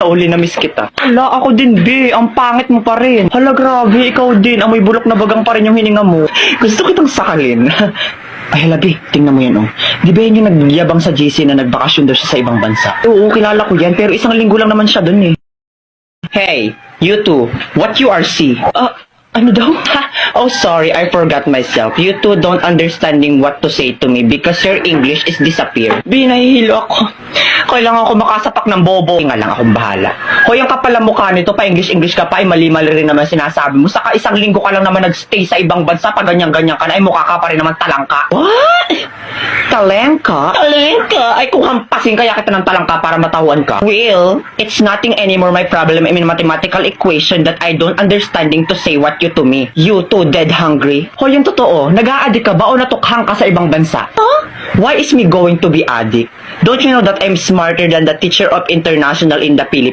Uli na miss kita. Hala, ako din, be. Ang pangit mo pa rin. Hala, grabe. Ikaw din. Amoy bulok na bagang pa rin yung hininga mo. Gusto kitang sakalin. Ay, hala, be. Tingnan mo yan, oh. Di ba yan yung nagyabang sa JC na nagbakasyon daw siya sa ibang bansa? Oo, kilala ko yan. Pero isang linggo lang naman siya dun, eh. Hey, you two. What you are see? Ano daw? Oh, sorry, I forgot myself. You two don't understanding what to say to me because your English is disappear. Binahihilo ako. Kailangan ko makasapak ng bobo. Nga lang akong bahala. Hoy, ang kapal ang mukha nito, pa English ka pa, ay mali-mali rin naman sinasabi mo. Saka isang linggo ka lang naman nagstay sa ibang bansa, pa ganyan-ganyan ka na, ay mukha ka pa rin naman talangka. What? Talengka? Talengka? Ay kung hampasin kaya kita ng talangka para matawan ka. Well, it's nothing anymore my problem in mathematical equation that I don't understanding to say what you to me. You too dead hungry. Hoy, yung totoo, nag-a-addict ka ba o natukhang ka sa ibang bansa? Huh? Why is me going to be addict? Don't you know that I'm smarter than the teacher of international in the Philippines?